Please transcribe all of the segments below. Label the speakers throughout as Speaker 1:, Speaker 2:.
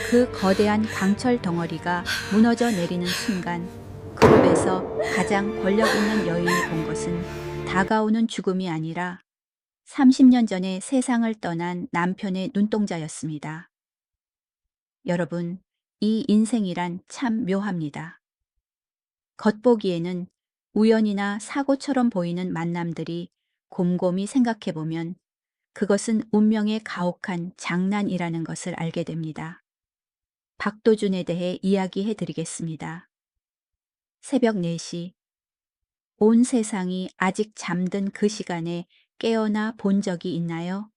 Speaker 1: 그 거대한 강철 덩어리가 무너져 내리는 순간 그룹에서 가장 권력 있는 여인이 본 것은 다가오는 죽음이 아니라 30년 전에 세상을 떠난 남편의 눈동자였습니다. 여러분, 이 인생이란 참 묘합니다. 겉보기에는 우연이나 사고처럼 보이는 만남들이 곰곰이 생각해보면 그것은 운명의 가혹한 장난이라는 것을 알게 됩니다. 박도준에 대해 이야기해 드리겠습니다. 새벽 4시, 온 세상이 아직 잠든 그 시간에 깨어나 본 적이 있나요?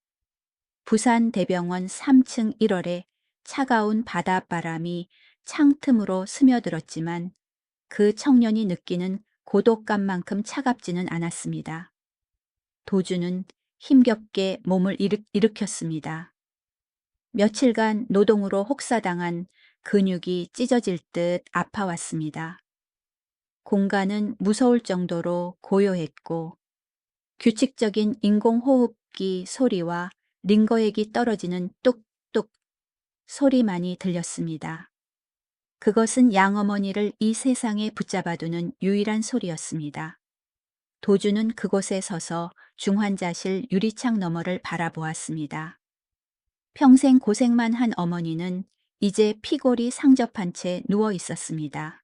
Speaker 1: 부산 대병원 3층 1월에 차가운 바닷바람이 창틈으로 스며들었지만 그 청년이 느끼는 고독감만큼 차갑지는 않았습니다. 도주는 힘겹게 몸을 일으켰습니다. 며칠간 노동으로 혹사당한 근육이 찢어질 듯 아파왔습니다. 공간은 무서울 정도로 고요했고 규칙적인 인공호흡기 소리와 링거액이 떨어지는 뚝뚝 소리만이 들렸습니다. 그것은 양어머니를 이 세상에 붙잡아두는 유일한 소리였습니다. 도주는 그곳에 서서 중환자실 유리창 너머를 바라보았습니다. 평생 고생만 한 어머니는 이제 피골이 상접한 채 누워 있었습니다.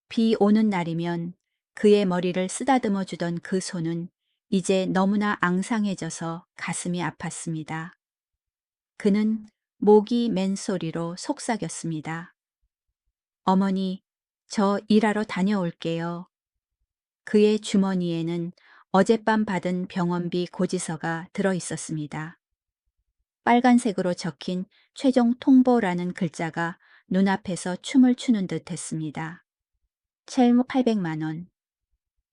Speaker 1: 비 오는 날이면 그의 머리를 쓰다듬어 주던 그 손은 이제 너무나 앙상해져서 가슴이 아팠습니다. 그는 목이 맨 소리로 속삭였습니다. 어머니, 저 일하러 다녀올게요. 그의 주머니에는 어젯밤 받은 병원비 고지서가 들어 있었습니다. 빨간색으로 적힌 최종 통보라는 글자가 눈앞에서 춤을 추는 듯 했습니다. 7,800만 원.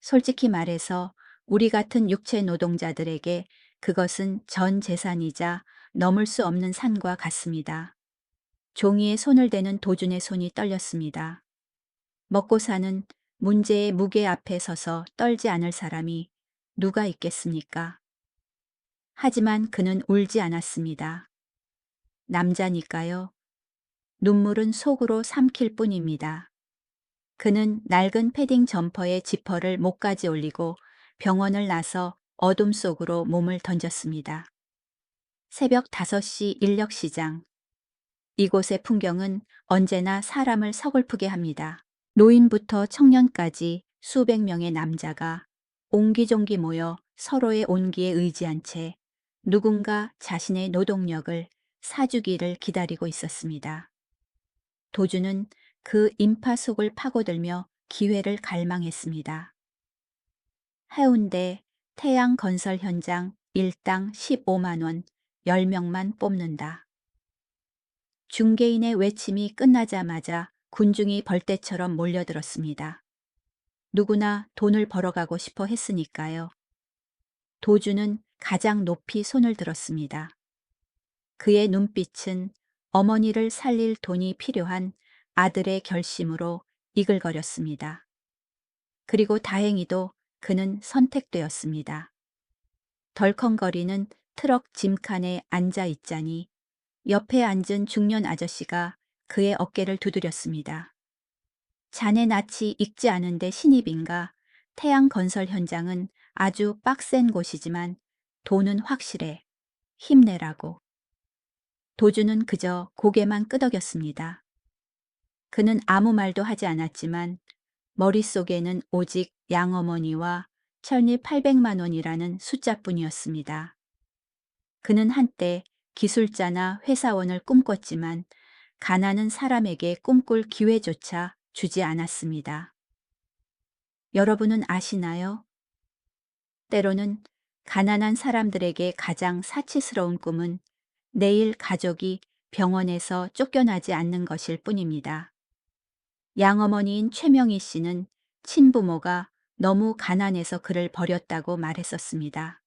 Speaker 1: 솔직히 말해서 우리 같은 육체 노동자들에게 그것은 전 재산이자 넘을 수 없는 산과 같습니다. 종이에 손을 대는 도준의 손이 떨렸습니다. 먹고 사는 문제의 무게 앞에 서서 떨지 않을 사람이 누가 있겠습니까? 하지만 그는 울지 않았습니다. 남자니까요. 눈물은 속으로 삼킬 뿐입니다. 그는 낡은 패딩 점퍼에 지퍼를 목까지 올리고 병원을 나서 어둠 속으로 몸을 던졌습니다. 새벽 5시 인력시장. 이곳의 풍경은 언제나 사람을 서글프게 합니다. 노인부터 청년까지 수백 명의 남자가 옹기종기 모여 서로의 온기에 의지한 채 누군가 자신의 노동력을 사주기를 기다리고 있었습니다. 도주는 그 인파 속을 파고들며 기회를 갈망했습니다. 해운대 태양건설 현장 일당 15만 원 10명만 뽑는다. 중개인의 외침이 끝나자마자 군중이 벌떼처럼 몰려들었습니다. 누구나 돈을 벌어가고 싶어 했으니까요. 도주는 가장 높이 손을 들었습니다. 그의 눈빛은 어머니를 살릴 돈이 필요한 아들의 결심으로 이글거렸습니다. 그리고 다행히도 그는 선택되었습니다. 덜컹거리는 트럭 짐칸에 앉아 있자니 옆에 앉은 중년 아저씨가 그의 어깨를 두드렸습니다. 자네 낯이 익지 않은데 신입인가? 태양건설 현장은 아주 빡센 곳이지만 돈은 확실해. 힘내라고. 도주는 그저 고개만 끄덕였습니다. 그는 아무 말도 하지 않았지만 머릿속에는 오직 양어머니와 철립 800만 원이라는 숫자뿐이었습니다. 그는 한때 기술자나 회사원을 꿈꿨지만 가난한 사람에게 꿈꿀 기회조차 주지 않았습니다. 여러분은 아시나요? 때로는 가난한 사람들에게 가장 사치스러운 꿈은 내일 가족이 병원에서 쫓겨나지 않는 것일 뿐입니다. 양어머니인 최명희 씨는 친부모가 너무 가난해서 그를 버렸다고 말했었습니다.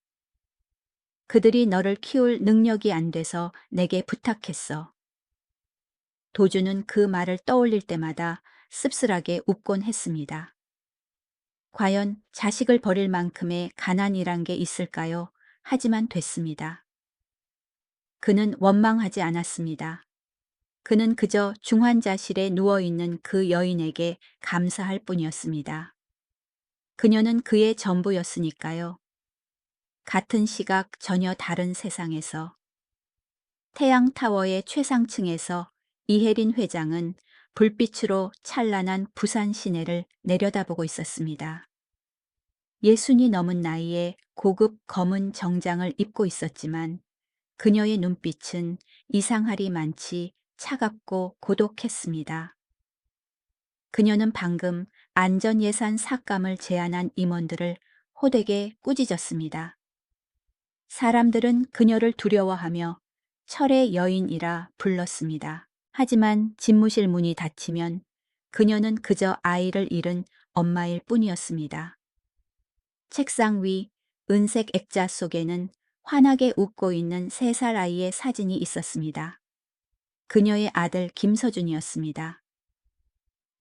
Speaker 1: 그들이 너를 키울 능력이 안 돼서 내게 부탁했어. 도주는 그 말을 떠올릴 때마다 씁쓸하게 웃곤 했습니다. 과연 자식을 버릴 만큼의 가난이란 게 있을까요? 하지만 됐습니다. 그는 원망하지 않았습니다. 그는 그저 중환자실에 누워있는 그 여인에게 감사할 뿐이었습니다. 그녀는 그의 전부였으니까요. 같은 시각 전혀 다른 세상에서 태양타워의 최상층에서 이혜린 회장은 불빛으로 찬란한 부산 시내를 내려다보고 있었습니다. 예순이 넘은 나이에 고급 검은 정장을 입고 있었지만 그녀의 눈빛은 이상하리 많지 차갑고 고독했습니다. 그녀는 방금 안전예산 삭감을 제안한 임원들을 호되게 꾸짖었습니다. 사람들은 그녀를 두려워하며 철의 여인이라 불렀습니다. 하지만 집무실 문이 닫히면 그녀는 그저 아이를 잃은 엄마일 뿐이었습니다. 책상 위 은색 액자 속에는 환하게 웃고 있는 3살 아이의 사진이 있었습니다. 그녀의 아들 김서준이었습니다.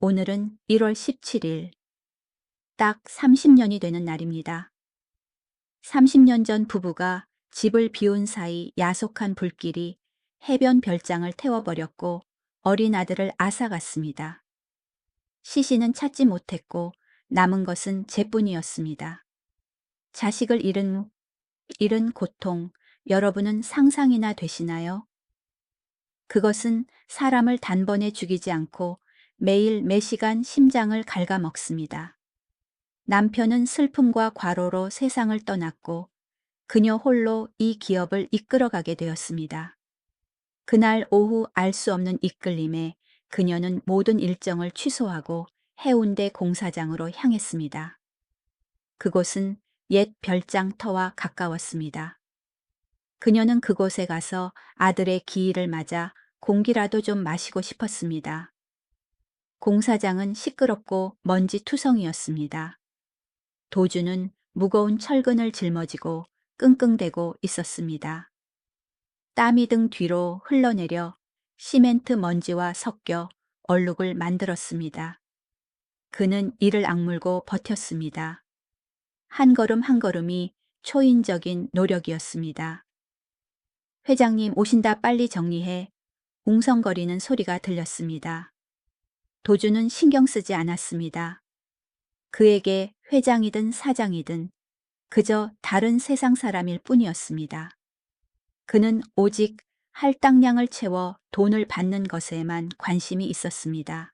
Speaker 1: 오늘은 1월 17일, 딱 30년이 되는 날입니다. 30년 전 부부가 집을 비운 사이 야속한 불길이 해변 별장을 태워버렸고 어린 아들을 앗아갔습니다. 시신은 찾지 못했고 남은 것은 재뿐이었습니다. 자식을 잃은 고통, 여러분은 상상이나 되시나요? 그것은 사람을 단번에 죽이지 않고 매일 매시간 심장을 갉아먹습니다. 남편은 슬픔과 과로로 세상을 떠났고 그녀 홀로 이 기업을 이끌어가게 되었습니다. 그날 오후 알 수 없는 이끌림에 그녀는 모든 일정을 취소하고 해운대 공사장으로 향했습니다. 그곳은 옛 별장터와 가까웠습니다. 그녀는 그곳에 가서 아들의 기일을 맞아 공기라도 좀 마시고 싶었습니다. 공사장은 시끄럽고 먼지 투성이었습니다. 도주는 무거운 철근을 짊어지고 끙끙대고 있었습니다. 땀이 등 뒤로 흘러내려 시멘트 먼지와 섞여 얼룩을 만들었습니다. 그는 이를 악물고 버텼습니다. 한 걸음 한 걸음이 초인적인 노력이었습니다. 회장님 오신다 빨리 정리해. 웅성거리는 소리가 들렸습니다. 도주는 신경 쓰지 않았습니다. 그에게 회장이든 사장이든 그저 다른 세상 사람일 뿐이었습니다. 그는 오직 할당량을 채워 돈을 받는 것에만 관심이 있었습니다.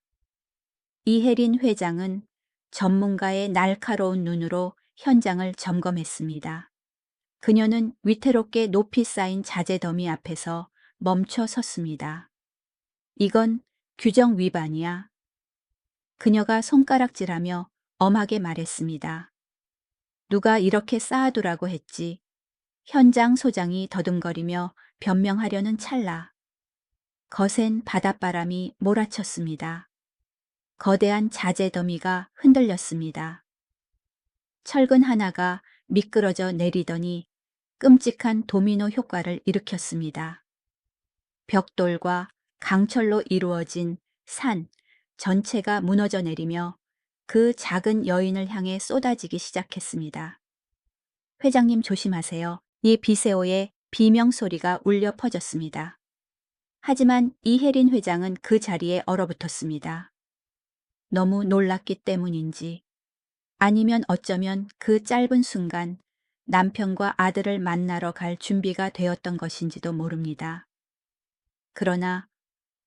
Speaker 1: 이혜린 회장은 전문가의 날카로운 눈으로 현장을 점검했습니다. 그녀는 위태롭게 높이 쌓인 자재 더미 앞에서 멈춰 섰습니다. 이건 규정 위반이야. 그녀가 손가락질하며 엄하게 말했습니다. 누가 이렇게 쌓아두라고 했지. 현장 소장이 더듬거리며 변명하려는 찰나. 거센 바닷바람이 몰아쳤습니다. 거대한 자재 더미가 흔들렸습니다. 철근 하나가 미끄러져 내리더니 끔찍한 도미노 효과를 일으켰습니다. 벽돌과 강철로 이루어진 산 전체가 무너져 내리며 그 작은 여인을 향해 쏟아지기 시작했습니다. 회장님 조심하세요. 이 비세오의 비명소리가 울려 퍼졌습니다. 하지만 이혜린 회장은 그 자리에 얼어붙었습니다. 너무 놀랐기 때문인지 아니면 어쩌면 그 짧은 순간 남편과 아들을 만나러 갈 준비가 되었던 것인지도 모릅니다. 그러나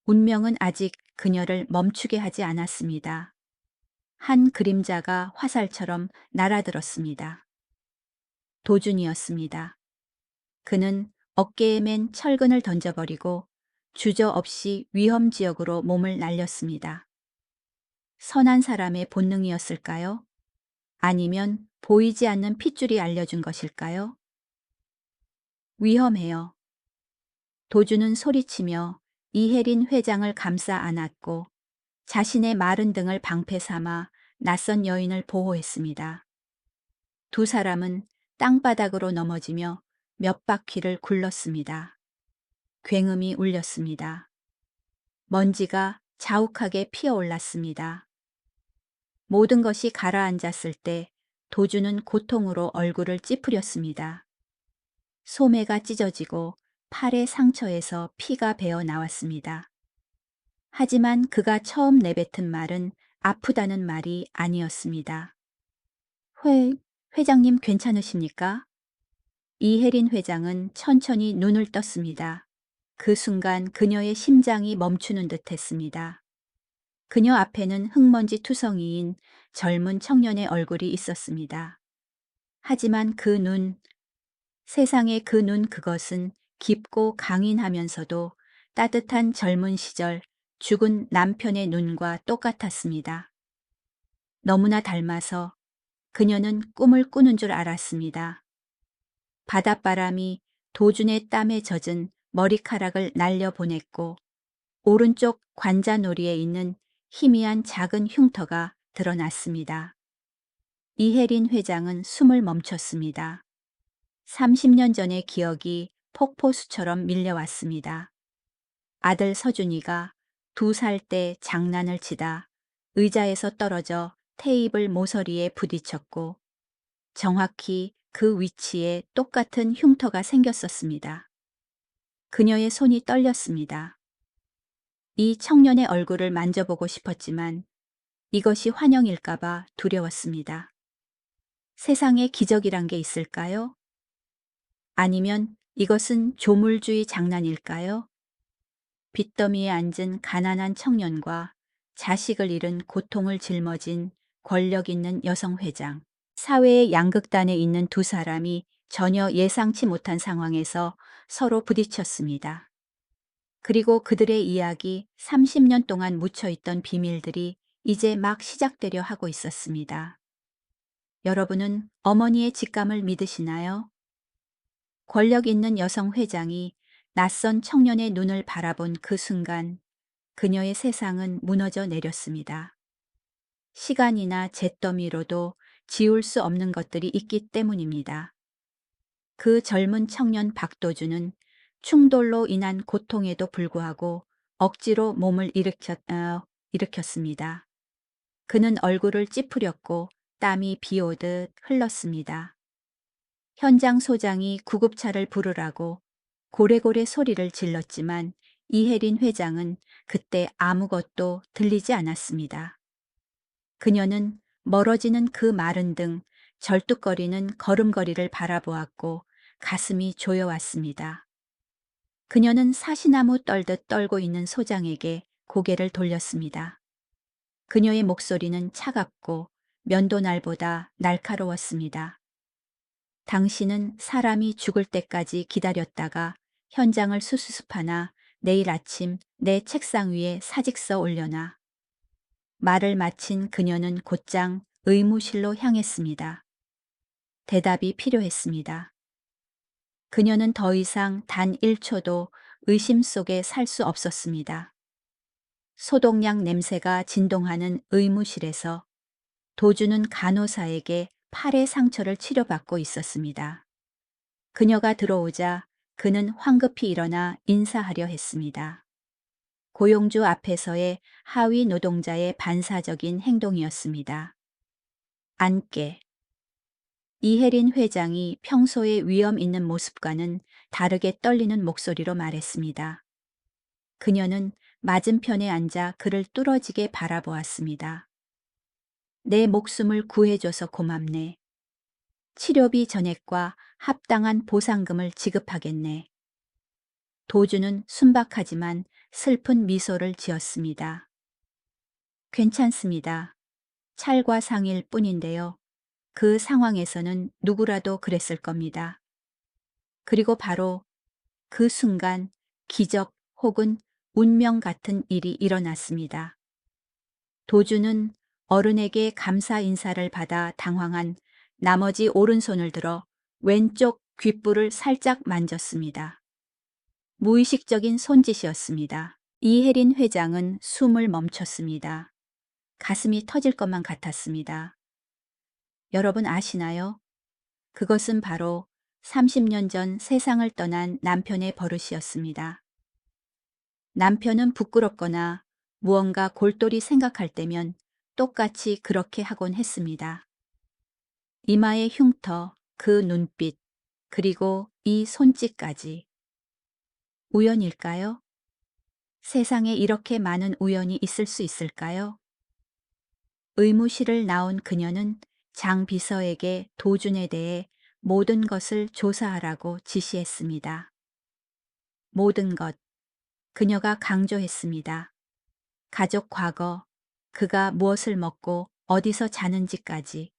Speaker 1: 운명은 아직 그녀를 멈추게 하지 않았습니다. 한 그림자가 화살처럼 날아들었습니다. 도준이었습니다. 그는 어깨에 맨 철근을 던져버리고 주저없이 위험지역으로 몸을 날렸습니다. 선한 사람의 본능이었을까요? 아니면 보이지 않는 핏줄이 알려준 것일까요? 위험해요. 도주는 소리치며 이혜린 회장을 감싸 안았고 자신의 마른 등을 방패 삼아 낯선 여인을 보호했습니다. 두 사람은 땅바닥으로 넘어지며 몇 바퀴를 굴렀습니다. 굉음이 울렸습니다. 먼지가 자욱하게 피어올랐습니다. 모든 것이 가라앉았을 때 도주는 고통으로 얼굴을 찌푸렸습니다. 소매가 찢어지고 팔의 상처에서 피가 배어 나왔습니다. 하지만 그가 처음 내뱉은 말은 아프다는 말이 아니었습니다. 회장님 괜찮으십니까? 이혜린 회장은 천천히 눈을 떴습니다. 그 순간 그녀의 심장이 멈추는 듯 했습니다. 그녀 앞에는 흙먼지 투성이인 젊은 청년의 얼굴이 있었습니다. 하지만 그 눈, 세상의 그 눈 그것은 깊고 강인하면서도 따뜻한 젊은 시절 죽은 남편의 눈과 똑같았습니다. 너무나 닮아서 그녀는 꿈을 꾸는 줄 알았습니다. 바닷바람이 도준의 땀에 젖은 머리카락을 날려보냈고 오른쪽 관자놀이에 있는 희미한 작은 흉터가 드러났습니다. 이혜린 회장은 숨을 멈췄습니다. 30년 전의 기억이 폭포수처럼 밀려왔습니다. 아들 서준이가 2살 때 장난을 치다 의자에서 떨어져 테이블 모서리에 부딪혔고 정확히 그 위치에 똑같은 흉터가 생겼었습니다. 그녀의 손이 떨렸습니다. 이 청년의 얼굴을 만져보고 싶었지만 이것이 환영일까봐 두려웠습니다. 세상에 기적이란 게 있을까요? 아니면 이것은 조물주의 장난일까요? 빚더미에 앉은 가난한 청년과 자식을 잃은 고통을 짊어진 권력 있는 여성 회장. 사회의 양극단에 있는 두 사람이 전혀 예상치 못한 상황에서 서로 부딪혔습니다. 그리고 그들의 이야기 30년 동안 묻혀있던 비밀들이 이제 막 시작되려 하고 있었습니다. 여러분은 어머니의 직감을 믿으시나요? 권력 있는 여성 회장이 낯선 청년의 눈을 바라본 그 순간 그녀의 세상은 무너져 내렸습니다. 시간이나 잿더미로도 지울 수 없는 것들이 있기 때문입니다. 그 젊은 청년 박도준은 충돌로 인한 고통에도 불구하고 억지로 몸을 일으켰습니다. 그는 얼굴을 찌푸렸고 땀이 비 오듯 흘렀습니다. 현장 소장이 구급차를 부르라고 고래고래 소리를 질렀지만 이혜린 회장은 그때 아무것도 들리지 않았습니다. 그녀는 멀어지는 그 마른 등 절뚝거리는 걸음걸이를 바라보았고 가슴이 조여왔습니다. 그녀는 사시나무 떨듯 떨고 있는 소장에게 고개를 돌렸습니다. 그녀의 목소리는 차갑고 면도날보다 날카로웠습니다. 당신은 사람이 죽을 때까지 기다렸다가 현장을 수습하나 내일 아침 내 책상 위에 사직서 올려놔. 말을 마친 그녀는 곧장 의무실로 향했습니다. 대답이 필요했습니다. 그녀는 더 이상 단 1초도 의심 속에 살 수 없었습니다. 소독약 냄새가 진동하는 의무실에서 도주는 간호사에게 팔의 상처를 치료받고 있었습니다. 그녀가 들어오자 그는 황급히 일어나 인사하려 했습니다. 고용주 앞에서의 하위 노동자의 반사적인 행동이었습니다. 앉게. 이혜린 회장이 평소의 위험 있는 모습과는 다르게 떨리는 목소리로 말했습니다. 그녀는 맞은편에 앉아 그를 뚫어지게 바라보았습니다. 내 목숨을 구해줘서 고맙네. 치료비 전액과 합당한 보상금을 지급하겠네. 도주는 순박하지만 슬픈 미소를 지었습니다. 괜찮습니다. 찰과 상일 뿐인데요. 그 상황에서는 누구라도 그랬을 겁니다. 그리고 바로 그 순간 기적 혹은 운명 같은 일이 일어났습니다. 도주는 어른에게 감사 인사를 받아 당황한 나머지 오른손을 들어 왼쪽 귓불을 살짝 만졌습니다. 무의식적인 손짓이었습니다. 이혜린 회장은 숨을 멈췄습니다. 가슴이 터질 것만 같았습니다. 여러분 아시나요? 그것은 바로 30년 전 세상을 떠난 남편의 버릇이었습니다. 남편은 부끄럽거나 무언가 골똘히 생각할 때면 똑같이 그렇게 하곤 했습니다. 이마의 흉터, 그 눈빛, 그리고 이 손짓까지. 우연일까요? 세상에 이렇게 많은 우연이 있을 수 있을까요? 의무실을 나온 그녀는 장 비서에게 도준에 대해 모든 것을 조사하라고 지시했습니다. 모든 것. 그녀가 강조했습니다. 가족 과거, 그가 무엇을 먹고 어디서 자는지까지.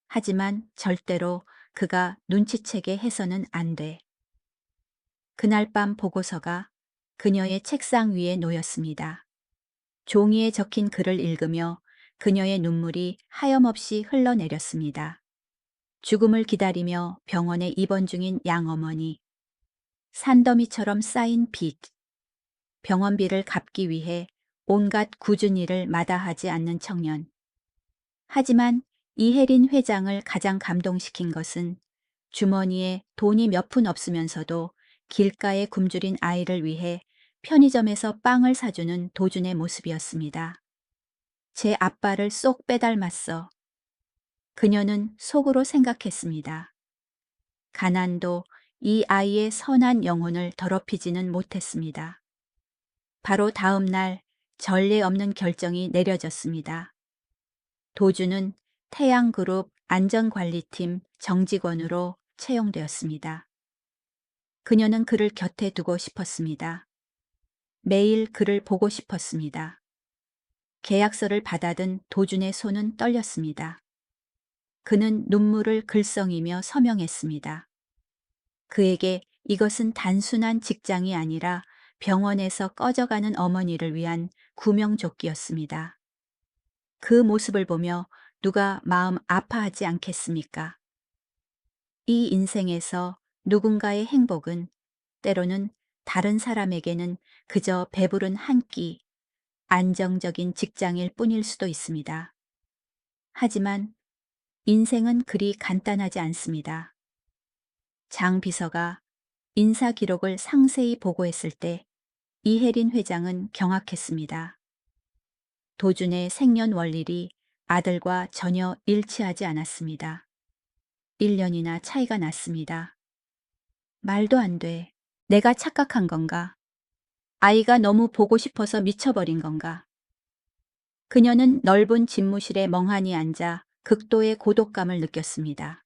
Speaker 1: 하지만 절대로 그가 눈치채게 해서는 안 돼. 그날 밤 보고서가 그녀의 책상 위에 놓였습니다. 종이에 적힌 글을 읽으며 그녀의 눈물이 하염없이 흘러내렸습니다. 죽음을 기다리며 병원에 입원 중인 양어머니, 산더미처럼 쌓인 빚, 병원비를 갚기 위해 온갖 굳은 일을 마다하지 않는 청년. 하지만 이혜린 회장을 가장 감동시킨 것은 주머니에 돈이 몇 푼 없으면서도 길가에 굶주린 아이를 위해 편의점에서 빵을 사주는 도준의 모습이었습니다. 제 아빠를 쏙 빼닮았어. 그녀는 속으로 생각했습니다. 가난도 이 아이의 선한 영혼을 더럽히지는 못했습니다. 바로 다음 날 전례 없는 결정이 내려졌습니다. 도준은 태양그룹 안전관리팀 정직원으로 채용되었습니다. 그녀는 그를 곁에 두고 싶었습니다. 매일 그를 보고 싶었습니다. 계약서를 받아든 도준의 손은 떨렸습니다. 그는 눈물을 글썽이며 서명했습니다. 그에게 이것은 단순한 직장이 아니라 병원에서 꺼져가는 어머니를 위한 구명조끼였습니다. 그 모습을 보며 누가 마음 아파하지 않겠습니까? 이 인생에서 누군가의 행복은 때로는 다른 사람에게는 그저 배부른 한 끼, 안정적인 직장일 뿐일 수도 있습니다. 하지만 인생은 그리 간단하지 않습니다. 장 비서가 인사 기록을 상세히 보고했을 때 이혜린 회장은 경악했습니다. 도준의 생년월일이 아들과 전혀 일치하지 않았습니다. 1년이나 차이가 났습니다. 말도 안 돼. 내가 착각한 건가? 아이가 너무 보고 싶어서 미쳐버린 건가? 그녀는 넓은 집무실에 멍하니 앉아 극도의 고독감을 느꼈습니다.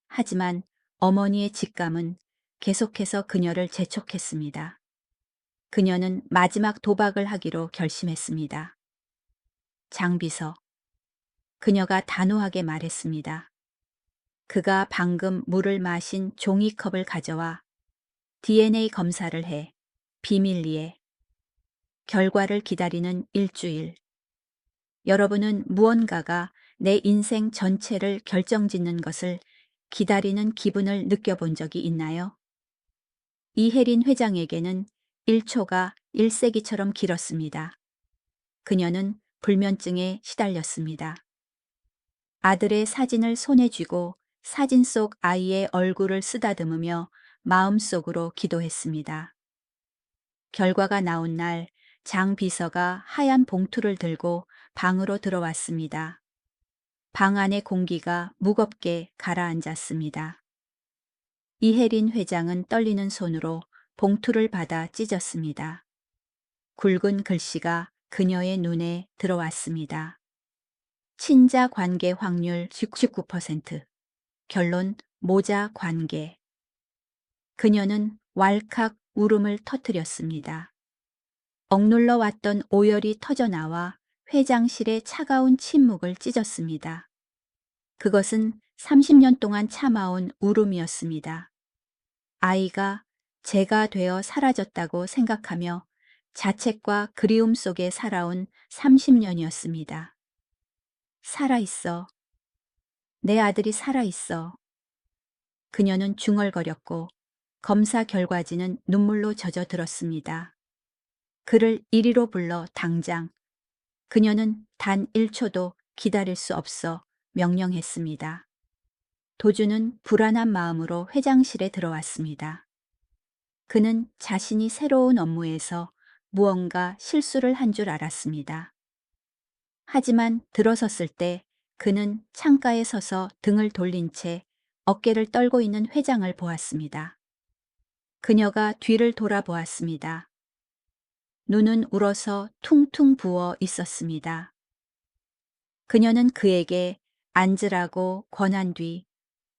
Speaker 1: 하지만 어머니의 직감은 계속해서 그녀를 재촉했습니다. 그녀는 마지막 도박을 하기로 결심했습니다. 장비서. 그녀가 단호하게 말했습니다. 그가 방금 물을 마신 종이컵을 가져와 DNA 검사를 해. 비밀리에. 결과를 기다리는 일주일. 여러분은 무언가가 내 인생 전체를 결정짓는 것을 기다리는 기분을 느껴본 적이 있나요? 이혜린 회장에게는 1초가 1세기처럼 길었습니다. 그녀는 불면증에 시달렸습니다. 아들의 사진을 손에 쥐고 사진 속 아이의 얼굴을 쓰다듬으며 마음속으로 기도했습니다. 결과가 나온 날 장 비서가 하얀 봉투를 들고 방으로 들어왔습니다. 방 안의 공기가 무겁게 가라앉았습니다. 이혜린 회장은 떨리는 손으로 봉투를 받아 찢었습니다. 굵은 글씨가 그녀의 눈에 들어왔습니다. 친자 관계 확률 69%. 결론 모자 관계. 그녀는 왈칵 울음을 터뜨렸습니다. 억눌러 왔던 오열이 터져나와 회장실의 차가운 침묵을 찢었습니다. 그것은 30년 동안 참아온 울음이었습니다. 아이가 제가 되어 사라졌다고 생각하며 자책과 그리움 속에 살아온 30년이었습니다. 살아있어. 내 아들이 살아있어. 그녀는 중얼거렸고 검사 결과지는 눈물로 젖어들었습니다. 그를 이리로 불러 당장. 그녀는 단 1초도 기다릴 수 없어 명령했습니다. 도준은 불안한 마음으로 회장실에 들어왔습니다. 그는 자신이 새로운 업무에서 무언가 실수를 한 줄 알았습니다. 하지만 들어섰을 때 그는 창가에 서서 등을 돌린 채 어깨를 떨고 있는 회장을 보았습니다. 그녀가 뒤를 돌아보았습니다. 눈은 울어서 퉁퉁 부어 있었습니다. 그녀는 그에게 앉으라고 권한 뒤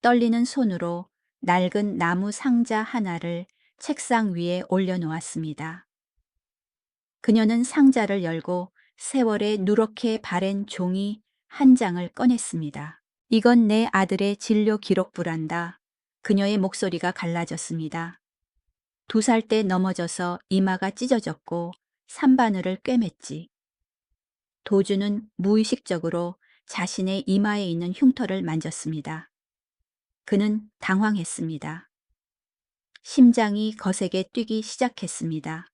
Speaker 1: 떨리는 손으로 낡은 나무 상자 하나를 책상 위에 올려놓았습니다. 그녀는 상자를 열고 세월에 누렇게 바랜 종이 한 장을 꺼냈습니다. 이건 내 아들의 진료 기록부란다. 그녀의 목소리가 갈라졌습니다. 2살 때 넘어져서 이마가 찢어졌고 산바늘을 꿰맸지. 도주는 무의식적으로 자신의 이마에 있는 흉터를 만졌습니다. 그는 당황했습니다. 심장이 거세게 뛰기 시작했습니다.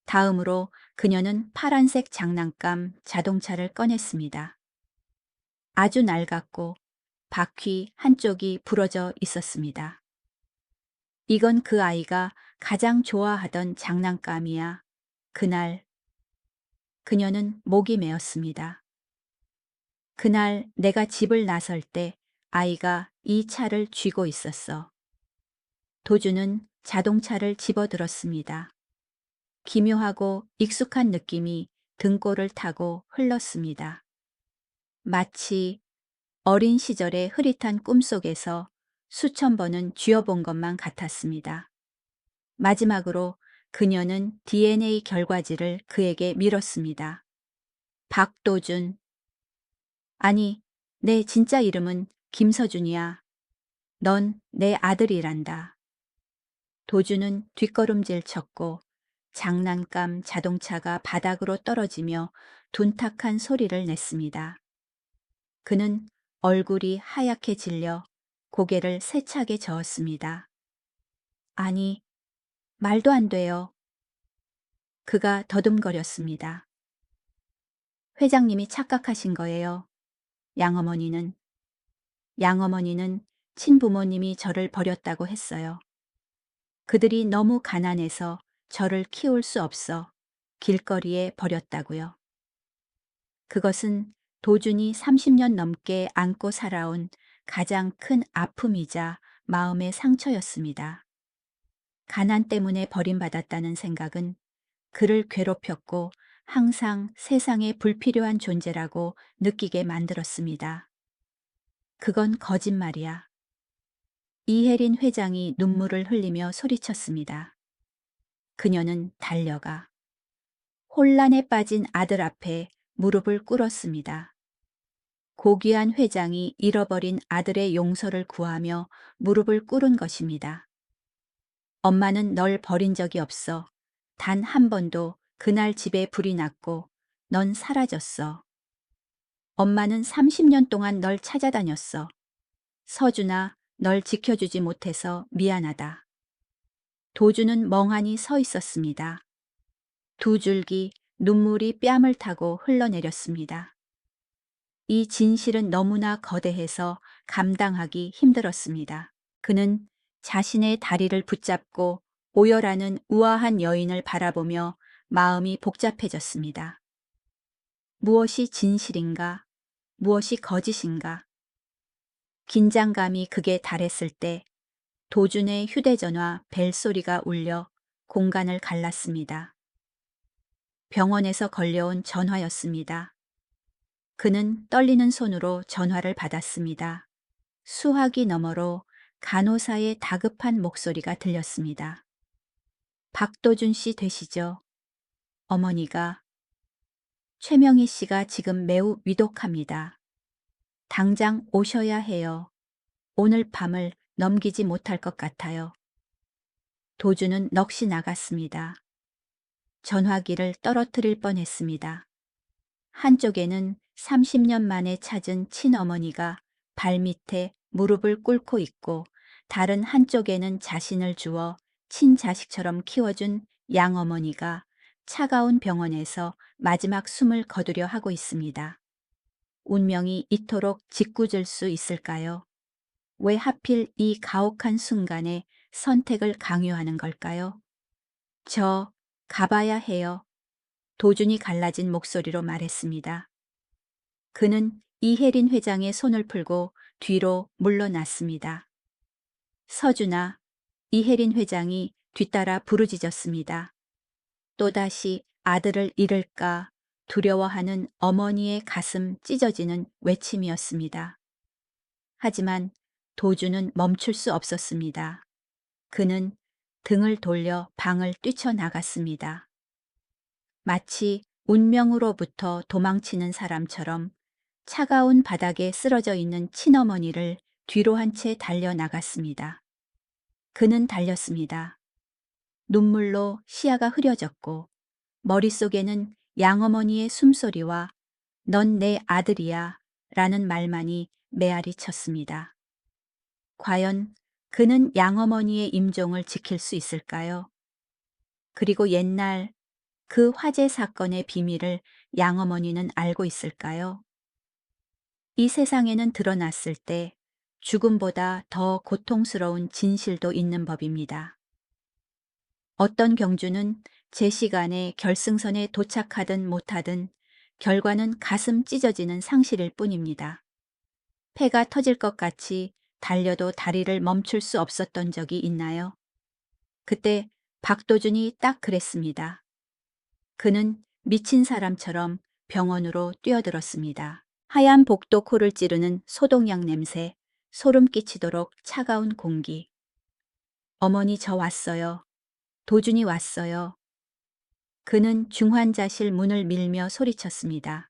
Speaker 1: 다음으로 그녀는 파란색 장난감 자동차를 꺼냈습니다. 아주 낡았고 바퀴 한쪽이 부러져 있었습니다. 이건 그 아이가 가장 좋아하던 장난감이야. 그날 그녀는 목이 메었습니다. 그날 내가 집을 나설 때 아이가 이 차를 쥐고 있었어. 도주는 자동차를 집어들었습니다. 기묘하고 익숙한 느낌이 등골을 타고 흘렀습니다. 마치 어린 시절의 흐릿한 꿈속에서 수천 번은 쥐어본 것만 같았습니다. 마지막으로 그녀는 DNA 결과지를 그에게 밀었습니다. 박도준. 아니, 내 진짜 이름은 김서준이야. 넌 내 아들이란다. 도주는 뒷걸음질 쳤고 장난감 자동차가 바닥으로 떨어지며 둔탁한 소리를 냈습니다. 그는 얼굴이 하얗게 질려 고개를 세차게 저었습니다. 아니, 말도 안 돼요. 그가 더듬거렸습니다. 회장님이 착각하신 거예요. 양어머니는 친부모님이 저를 버렸다고 했어요. 그들이 너무 가난해서 저를 키울 수 없어 길거리에 버렸다고요. 그것은 도준이 30년 넘게 안고 살아온 가장 큰 아픔이자 마음의 상처였습니다. 가난 때문에 버림받았다는 생각은 그를 괴롭혔고 항상 세상에 불필요한 존재라고 느끼게 만들었습니다. 그건 거짓말이야. 이혜린 회장이 눈물을 흘리며 소리쳤습니다. 그녀는 달려가 혼란에 빠진 아들 앞에 무릎을 꿇었습니다. 고귀한 회장이 잃어버린 아들의 용서를 구하며 무릎을 꿇은 것입니다. 엄마는 널 버린 적이 없어. 단 한 번도 그날 집에 불이 났고 넌 사라졌어. 엄마는 30년 동안 널 찾아다녔어. 서준아, 널 지켜주지 못해서 미안하다. 도주는 멍하니 서 있었습니다. 두 줄기 눈물이 뺨을 타고 흘러내렸습니다. 이 진실은 너무나 거대해서 감당하기 힘들었습니다. 그는 자신의 다리를 붙잡고 오열하는 우아한 여인을 바라보며 마음이 복잡해졌습니다. 무엇이 진실인가? 무엇이 거짓인가? 긴장감이 극에 달했을 때 도준의 휴대전화 벨소리가 울려 공간을 갈랐습니다. 병원에서 걸려온 전화였습니다. 그는 떨리는 손으로 전화를 받았습니다. 수화기 너머로 간호사의 다급한 목소리가 들렸습니다. 박도준 씨 되시죠? 어머니가. 최명희 씨가 지금 매우 위독합니다. 당장 오셔야 해요. 오늘 밤을 넘기지 못할 것 같아요. 도주는 넋이 나갔습니다. 전화기를 떨어뜨릴 뻔했습니다. 한쪽에는 30년 만에 찾은 친어머니가 발밑에 무릎을 꿇고 있고 다른 한쪽에는 자신을 주어 친자식처럼 키워준 양어머니가 차가운 병원에서 마지막 숨을 거두려 하고 있습니다. 운명이 이토록 짓궂을 수 있을까요? 왜 하필 이 가혹한 순간에 선택을 강요하는 걸까요? 저 가봐야 해요. 도준이 갈라진 목소리로 말했습니다. 그는 이혜린 회장의 손을 풀고 뒤로 물러났습니다. 서준아, 이혜린 회장이 뒤따라 부르짖었습니다. 또다시 아들을 잃을까 두려워하는 어머니의 가슴 찢어지는 외침이었습니다. 하지만 도주는 멈출 수 없었습니다. 그는 등을 돌려 방을 뛰쳐나갔습니다. 마치 운명으로부터 도망치는 사람처럼 차가운 바닥에 쓰러져 있는 친어머니를 뒤로 한 채 달려나갔습니다. 그는 달렸습니다. 눈물로 시야가 흐려졌고 머릿속에는 양어머니의 숨소리와 넌 내 아들이야 라는 말만이 메아리 쳤습니다. 과연 그는 양어머니의 임종을 지킬 수 있을까요? 그리고 옛날 그 화재 사건의 비밀을 양어머니는 알고 있을까요? 이 세상에는 드러났을 때 죽음보다 더 고통스러운 진실도 있는 법입니다. 어떤 경주는 제 시간에 결승선에 도착하든 못하든 결과는 가슴 찢어지는 상실일 뿐입니다. 폐가 터질 것 같이 달려도 다리를 멈출 수 없었던 적이 있나요? 그때 박도준이 딱 그랬습니다. 그는 미친 사람처럼 병원으로 뛰어들었습니다. 하얀 복도 코를 찌르는 소독약 냄새, 소름 끼치도록 차가운 공기. 어머니 저 왔어요. 도준이 왔어요. 그는 중환자실 문을 밀며 소리쳤습니다.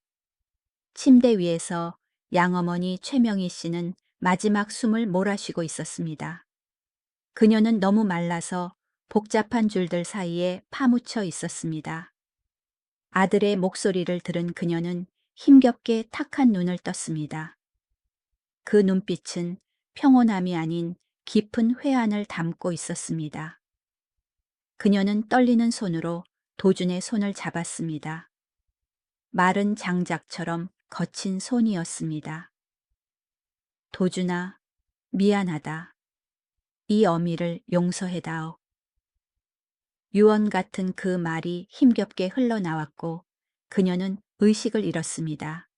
Speaker 1: 침대 위에서 양어머니 최명희 씨는 마지막 숨을 몰아쉬고 있었습니다. 그녀는 너무 말라서 복잡한 줄들 사이에 파묻혀 있었습니다. 아들의 목소리를 들은 그녀는 힘겹게 탁한 눈을 떴습니다. 그 눈빛은 평온함이 아닌 깊은 회한을 담고 있었습니다. 그녀는 떨리는 손으로 도준의 손을 잡았습니다. 마른 장작처럼 거친 손이었습니다. 도준아, 미안하다. 이 어미를 용서해다오. 유언 같은 그 말이 힘겹게 흘러나왔고 그녀는 의식을 잃었습니다.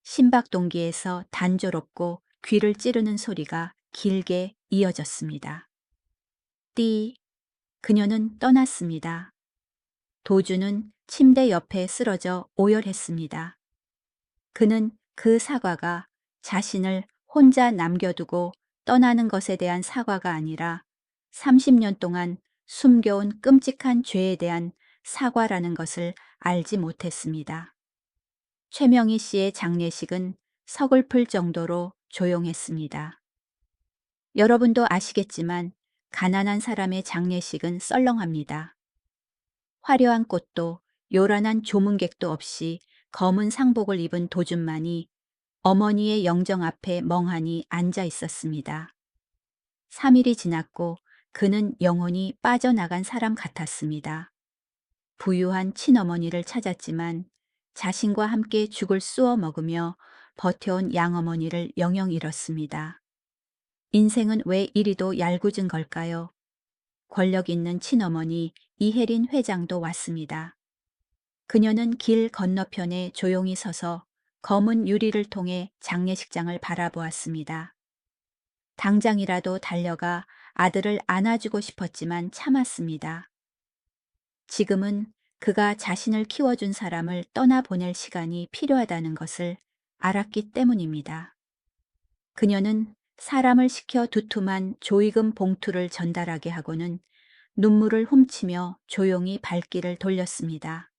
Speaker 1: 심박동기에서 단조롭고 귀를 찌르는 소리가 길게 이어졌습니다. 띠. 그녀는 떠났습니다. 도주는 침대 옆에 쓰러져 오열했습니다. 그는 그 사과가 자신을 혼자 남겨두고 떠나는 것에 대한 사과가 아니라 30년 동안 숨겨온 끔찍한 죄에 대한 사과라는 것을 알지 못했습니다. 최명희 씨의 장례식은 서글플 정도로 조용했습니다. 여러분도 아시겠지만 가난한 사람의 장례식은 썰렁합니다. 화려한 꽃도 요란한 조문객도 없이 검은 상복을 입은 도준만이 어머니의 영정 앞에 멍하니 앉아 있었습니다. 3일이 지났고 그는 영혼이 빠져나간 사람 같았습니다. 부유한 친어머니를 찾았지만 자신과 함께 죽을 쑤어 먹으며 버텨온 양어머니를 영영 잃었습니다. 인생은 왜 이리도 얄궂은 걸까요? 권력 있는 친어머니 이혜린 회장도 왔습니다. 그녀는 길 건너편에 조용히 서서 검은 유리를 통해 장례식장을 바라보았습니다. 당장이라도 달려가 아들을 안아주고 싶었지만 참았습니다. 지금은 그가 자신을 키워준 사람을 떠나보낼 시간이 필요하다는 것을 알았기 때문입니다. 그녀는 사람을 시켜 두툼한 조의금 봉투를 전달하게 하고는 눈물을 훔치며 조용히 발길을 돌렸습니다.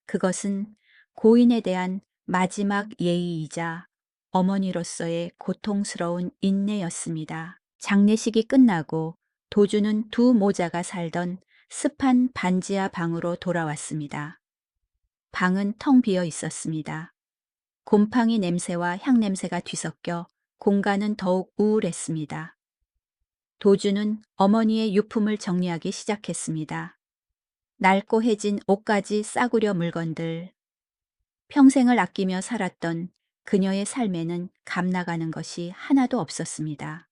Speaker 1: 그것은 고인에 대한 마지막 예의이자 어머니로서의 고통스러운 인내였습니다. 장례식이 끝나고 도주는 두 모자가 살던 습한 반지하 방으로 돌아왔습니다. 방은 텅 비어 있었습니다. 곰팡이 냄새와 향냄새가 뒤섞여 공간은 더욱 우울했습니다. 도주는 어머니의 유품을 정리하기 시작했습니다. 낡고해진 옷가지 싸구려 물건들. 평생을 아끼며 살았던 그녀의 삶에는 감나가는 것이 하나도 없었습니다.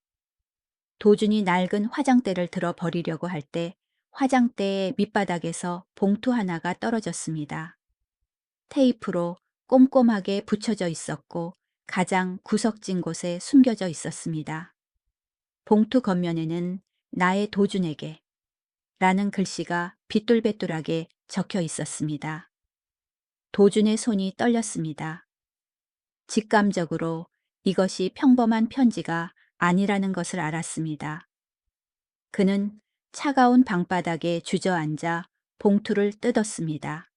Speaker 1: 도준이 낡은 화장대를 들어 버리려고 할 때 화장대의 밑바닥에서 봉투 하나가 떨어졌습니다. 테이프로 꼼꼼하게 붙여져 있었고 가장 구석진 곳에 숨겨져 있었습니다. 봉투 겉면에는 나의 도준에게 라는 글씨가 빗돌배돌하게 적혀 있었습니다. 도준의 손이 떨렸습니다. 직감적으로 이것이 평범한 편지가 아니라는 것을 알았습니다. 그는 차가운 방바닥에 주저앉아 봉투를 뜯었습니다.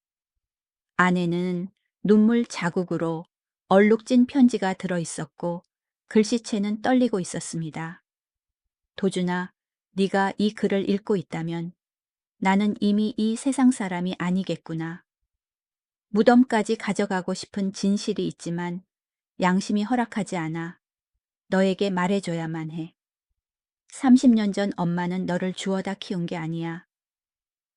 Speaker 1: 안에는 눈물 자국으로 얼룩진 편지가 들어 있었고 글씨체는 떨리고 있었습니다. 도준아, 네가 이 글을 읽고 있다면 나는 이미 이 세상 사람이 아니겠구나. 무덤까지 가져가고 싶은 진실이 있지만 양심이 허락하지 않아. 너에게 말해줘야만 해. 30년 전 엄마는 너를 주워다 키운 게 아니야.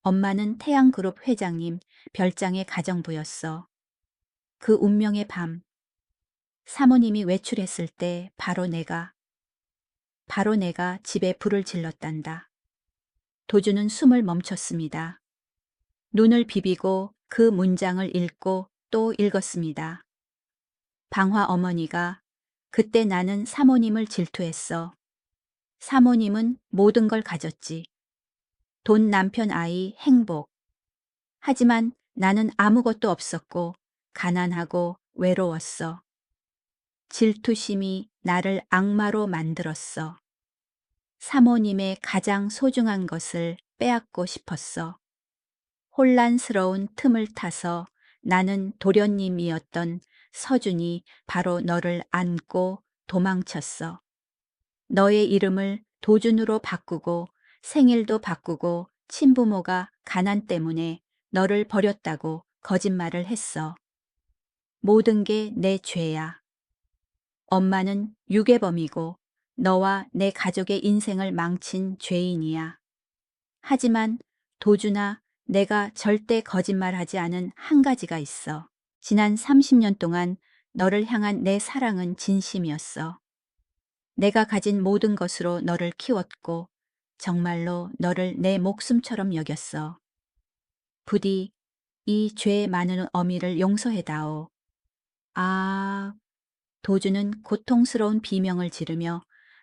Speaker 1: 엄마는 태양그룹 회장님 별장의 가정부였어. 그 운명의 밤, 사모님이 외출했을 때 바로 내가 집에 불을 질렀단다. 도주는 숨을 멈췄습니다. 눈을 비비고 그 문장을 읽고 또 읽었습니다. 방화 어머니가 그때 나는 사모님을 질투했어. 사모님은 모든 걸 가졌지. 돈, 남편, 아이, 행복. 하지만 나는 아무것도 없었고 가난하고 외로웠어. 질투심이 나를 악마로 만들었어. 사모님의 가장 소중한 것을 빼앗고 싶었어. 혼란스러운 틈을 타서 나는 도련님이었던 서준이 바로 너를 안고 도망쳤어. 너의 이름을 도준으로 바꾸고 생일도 바꾸고 친부모가 가난 때문에 너를 버렸다고 거짓말을 했어. 모든 게 내 죄야. 엄마는 유괴범이고 너와 내 가족의 인생을 망친 죄인이야. 하지만 도준아, 내가 절대 거짓말하지 않은 한 가지가 있어. 지난 30년 동안 너를 향한 내 사랑은 진심이었어. 내가 가진 모든 것으로 너를 키웠고 정말로 너를 내 목숨처럼 여겼어. 부디 이 죄의 많은 어미를 용서해다오. 아, 도주는 고통스러운 비명을 지르며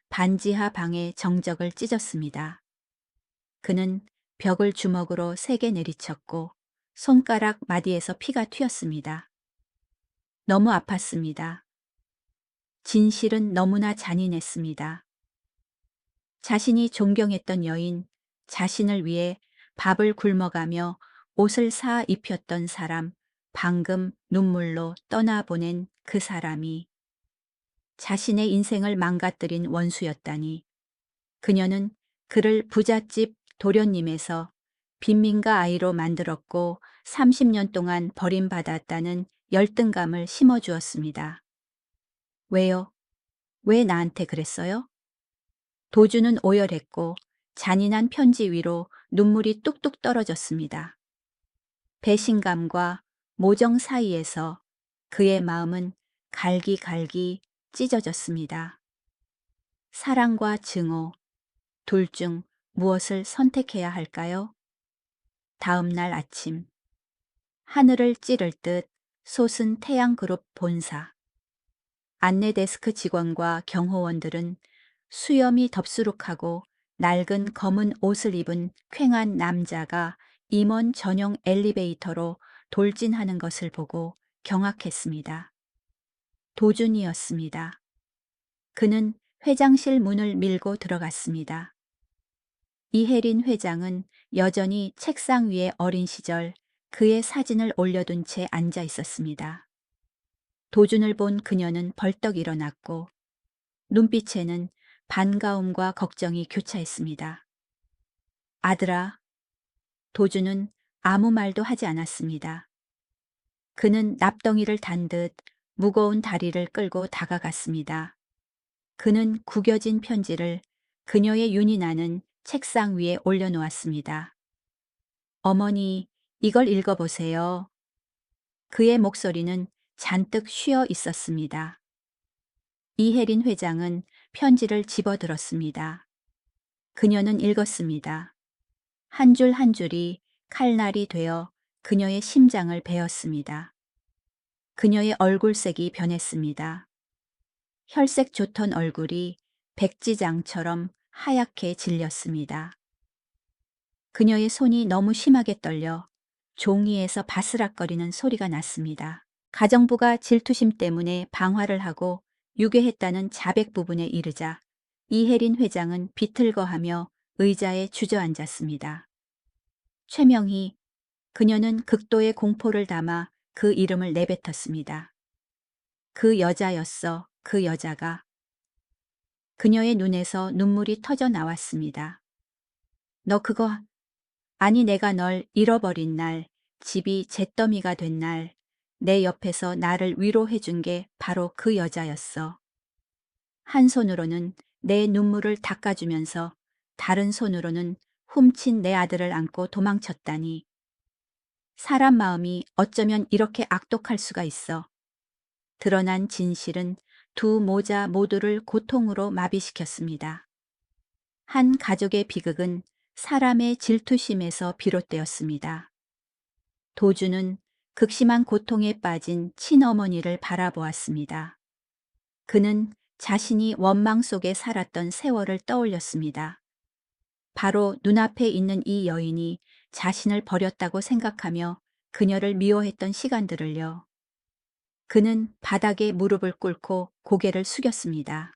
Speaker 1: 반지하 방의 정적을 찢었습니다. 그는 벽을 주먹으로 세게 내리쳤고 손가락 마디에서 피가 튀었습니다. 너무 아팠습니다. 진실은 너무나 잔인했습니다. 자신이 존경했던 여인, 자신을 위해 밥을 굶어가며 옷을 사 입혔던 사람, 방금 눈물로 떠나보낸 그 사람이 자신의 인생을 망가뜨린 원수였다니. 그녀는 그를 부잣집 도련님에서 빈민가 아이로 만들었고 30년 동안 버림받았다는 열등감을 심어주었습니다. 왜요? 왜 나한테 그랬어요? 도주는 오열했고 잔인한 편지 위로 눈물이 뚝뚝 떨어졌습니다. 배신감과 모정 사이에서 그의 마음은 갈기갈기 찢어졌습니다. 사랑과 증오, 둘 중 무엇을 선택해야 할까요? 다음 날 아침, 하늘을 찌를 듯 솟은 태양그룹 본사. 안내 데스크 직원과 경호원들은 수염이 덥수룩하고 낡은 검은 옷을 입은 퀭한 남자가 임원 전용 엘리베이터로 돌진하는 것을 보고 경악했습니다. 도준이었습니다. 그는 회장실 문을 밀고 들어갔습니다. 이혜린 회장은 여전히 책상 위에 어린 시절 그의 사진을 올려둔 채 앉아 있었습니다. 도준을 본 그녀는 벌떡 일어났고 눈빛에는 반가움과 걱정이 교차했습니다. 아들아, 도준은 아무 말도 하지 않았습니다. 그는 납덩이를 단 듯 무거운 다리를 끌고 다가갔습니다. 그는 구겨진 편지를 그녀의 윤이 나는 책상 위에 올려놓았습니다. 어머니, 이걸 읽어보세요. 그의 목소리는 잔뜩 쉬어 있었습니다. 이혜린 회장은 편지를 집어들었습니다. 그녀는 읽었습니다. 한 줄 한 줄이 칼날이 되어 그녀의 심장을 베었습니다. 그녀의 얼굴색이 변했습니다. 혈색 좋던 얼굴이 백지장처럼 하얗게 질렸습니다. 그녀의 손이 너무 심하게 떨려 종이에서 바스락거리는 소리가 났습니다. 가정부가 질투심 때문에 방화를 하고 유괴했다는 자백 부분에 이르자 이혜린 회장은 비틀거하며 의자에 주저앉았습니다. 최명희, 그녀는 극도의 공포를 담아 그 이름을 내뱉었습니다. 그 여자였어, 그 여자가. 그녀의 눈에서 눈물이 터져 나왔습니다. 너 그거, 아니 내가 널 잃어버린 날, 집이 잿더미가 된 날, 내 옆에서 나를 위로해 준 게 바로 그 여자였어. 한 손으로는 내 눈물을 닦아주면서 다른 손으로는 훔친 내 아들을 안고 도망쳤다니. 사람 마음이 어쩌면 이렇게 악독할 수가 있어. 드러난 진실은 두 모자 모두를 고통으로 마비시켰습니다. 한 가족의 비극은 사람의 질투심에서 비롯되었습니다. 도주는 극심한 고통에 빠진 친어머니를 바라보았습니다. 그는 자신이 원망 속에 살았던 세월을 떠올렸습니다. 바로 눈앞에 있는 이 여인이 자신을 버렸다고 생각하며 그녀를 미워했던 시간들을요. 그는 바닥에 무릎을 꿇고 고개를 숙였습니다.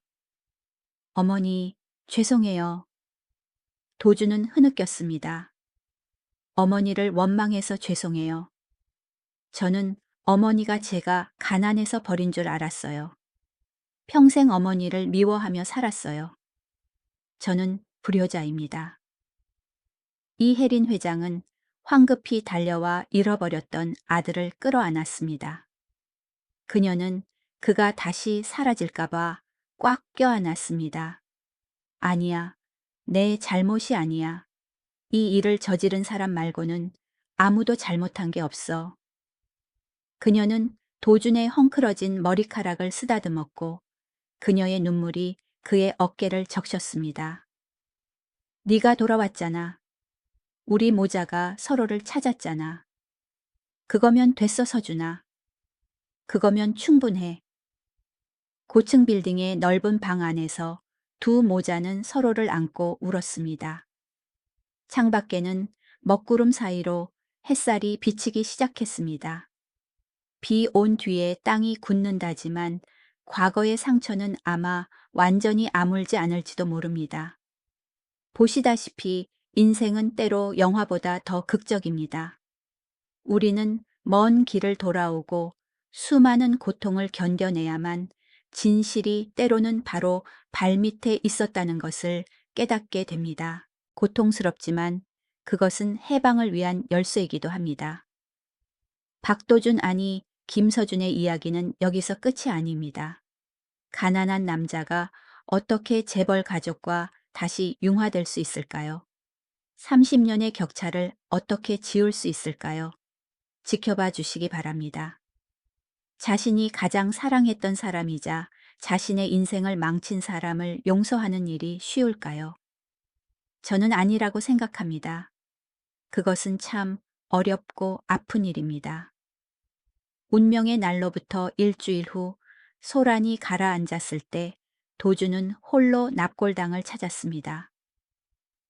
Speaker 1: 어머니, 죄송해요. 도주는 흐느꼈습니다. 어머니를 원망해서 죄송해요. 저는 어머니가 제가 가난해서 버린 줄 알았어요. 평생 어머니를 미워하며 살았어요. 저는 불효자입니다. 이혜린 회장은 황급히 달려와 잃어버렸던 아들을 끌어안았습니다. 그녀는 그가 다시 사라질까봐 꽉 껴안았습니다. 아니야, 내 잘못이 아니야. 이 일을 저지른 사람 말고는 아무도 잘못한 게 없어. 그녀는 도준의 헝클어진 머리카락을 쓰다듬었고 그녀의 눈물이 그의 어깨를 적셨습니다. 네가 돌아왔잖아. 우리 모자가 서로를 찾았잖아. 그거면 됐어, 서준아. 그거면 충분해. 고층 빌딩의 넓은 방 안에서 두 모자는 서로를 안고 울었습니다. 창밖에는 먹구름 사이로 햇살이 비치기 시작했습니다. 비 온 뒤에 땅이 굳는다지만 과거의 상처는 아마 완전히 아물지 않을지도 모릅니다. 보시다시피 인생은 때로 영화보다 더 극적입니다. 우리는 먼 길을 돌아오고 수많은 고통을 견뎌내야만 진실이 때로는 바로 발밑에 있었다는 것을 깨닫게 됩니다. 고통스럽지만 그것은 해방을 위한 열쇠이기도 합니다. 박도준 아니 김서준의 이야기는 여기서 끝이 아닙니다. 가난한 남자가 어떻게 재벌 가족과 다시 융화될 수 있을까요? 30년의 격차를 어떻게 지울 수 있을까요? 지켜봐 주시기 바랍니다. 자신이 가장 사랑했던 사람이자 자신의 인생을 망친 사람을 용서하는 일이 쉬울까요? 저는 아니라고 생각합니다. 그것은 참 어렵고 아픈 일입니다. 운명의 날로부터 일주일 후 소란이 가라앉았을 때 도주는 홀로 납골당을 찾았습니다.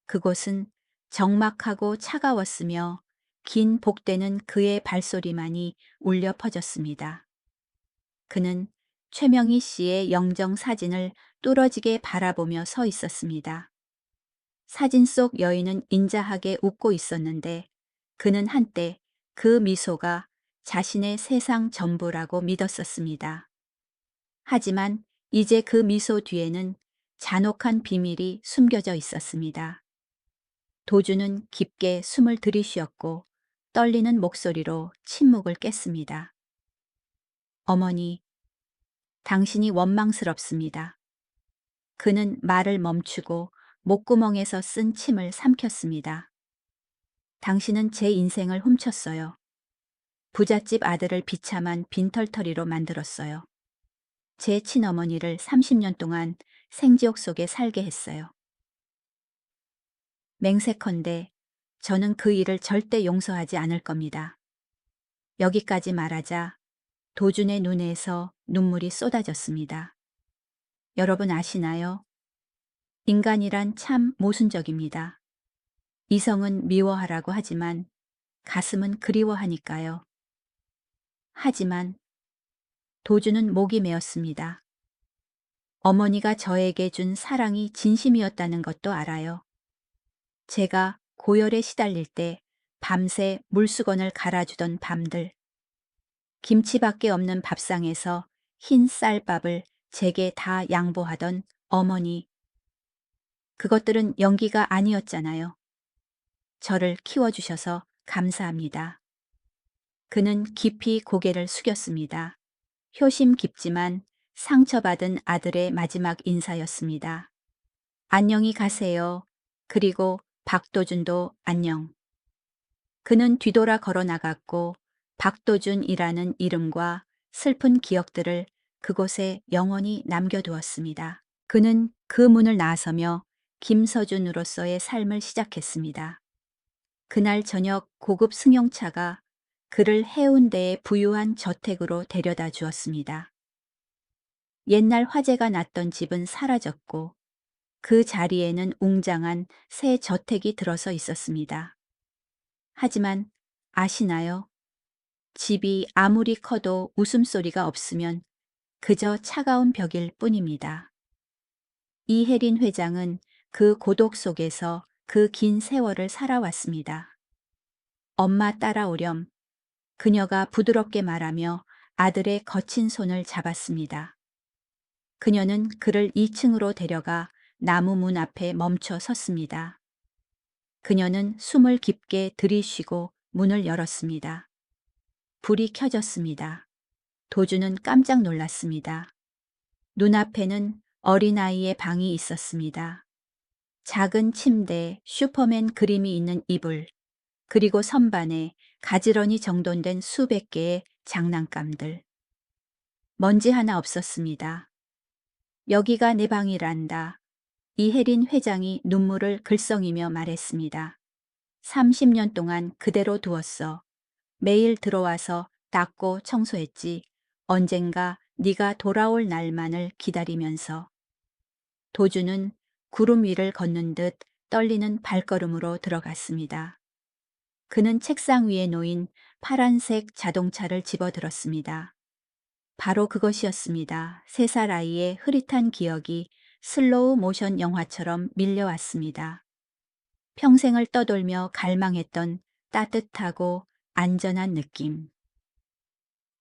Speaker 1: 그곳은 적막하고 차가웠으며 긴 복되는 그의 발소리만이 울려 퍼졌습니다. 그는 최명희 씨의 영정 사진을 뚫어지게 바라보며 서 있었습니다. 사진 속 여인은 인자하게 웃고 있었는데 그는 한때 그 미소가 자신의 세상 전부라고 믿었었습니다. 하지만 이제 그 미소 뒤에는 잔혹한 비밀이 숨겨져 있었습니다. 도주는 깊게 숨을 들이쉬었고 떨리는 목소리로 침묵을 깼습니다. 어머니, 당신이 원망스럽습니다. 그는 말을 멈추고 목구멍에서 쓴 침을 삼켰습니다. 당신은 제 인생을 훔쳤어요. 부잣집 아들을 비참한 빈털터리로 만들었어요. 제 친어머니를 30년 동안 생지옥 속에 살게 했어요. 맹세컨대 저는 그 일을 절대 용서하지 않을 겁니다. 여기까지 말하자 도준의 눈에서 눈물이 쏟아졌습니다. 여러분 아시나요? 인간이란 참 모순적입니다. 이성은 미워하라고 하지만 가슴은 그리워하니까요. 하지만 도주는 목이 메었습니다. 어머니가 저에게 준 사랑이 진심이었다는 것도 알아요. 제가 고열에 시달릴 때 밤새 물수건을 갈아주던 밤들, 김치밖에 없는 밥상에서 흰 쌀밥을 제게 다 양보하던 어머니, 그것들은 연기가 아니었잖아요. 저를 키워주셔서 감사합니다. 그는 깊이 고개를 숙였습니다. 효심 깊지만 상처받은 아들의 마지막 인사였습니다. 안녕히 가세요. 그리고 박도준도 안녕. 그는 뒤돌아 걸어 나갔고 박도준이라는 이름과 슬픈 기억들을 그곳에 영원히 남겨두었습니다. 그는 그 문을 나서며 김서준으로서의 삶을 시작했습니다. 그날 저녁 고급 승용차가 그를 해운대의 부유한 저택으로 데려다 주었습니다. 옛날 화재가 났던 집은 사라졌고 그 자리에는 웅장한 새 저택이 들어서 있었습니다. 하지만 아시나요? 집이 아무리 커도 웃음소리가 없으면 그저 차가운 벽일 뿐입니다. 이혜린 회장은 그 고독 속에서 그 긴 세월을 살아왔습니다. 엄마 따라오렴. 그녀가 부드럽게 말하며 아들의 거친 손을 잡았습니다. 그녀는 그를 2층으로 데려가 나무 문 앞에 멈춰 섰습니다. 그녀는 숨을 깊게 들이쉬고 문을 열었습니다. 불이 켜졌습니다. 도주는 깜짝 놀랐습니다. 눈앞에는 어린아이의 방이 있었습니다. 작은 침대, 슈퍼맨 그림이 있는 이불, 그리고 선반에 가지런히 정돈된 수백 개의 장난감들. 먼지 하나 없었습니다. 여기가 내 방이란다. 이혜린 회장이 눈물을 글썽이며 말했습니다. 30년 동안 그대로 두었어. 매일 들어와서 닦고 청소했지. 언젠가 네가 돌아올 날만을 기다리면서. 도주는 구름 위를 걷는 듯 떨리는 발걸음으로 들어갔습니다. 그는 책상 위에 놓인 파란색 자동차를 집어들었습니다. 바로 그것이었습니다. 3살 아이의 흐릿한 기억이 슬로우 모션 영화처럼 밀려왔습니다. 평생을 떠돌며 갈망했던 따뜻하고 안전한 느낌.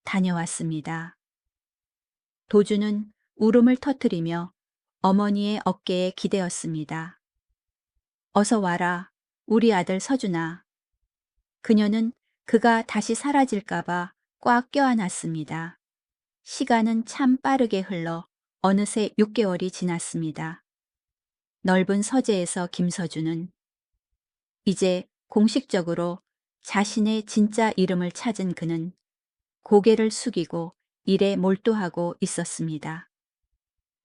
Speaker 1: 다녀왔습니다. 도주는 울음을 터뜨리며 어머니의 어깨에 기대었습니다. 어서 와라, 우리 아들 서준아. 그녀는 그가 다시 사라질까봐 꽉 껴안았습니다. 시간은 참 빠르게 흘러 어느새 6개월이 지났습니다. 넓은 서재에서 김서준은 이제 공식적으로 자신의 진짜 이름을 찾은 그는 고개를 숙이고 일에 몰두하고 있었습니다.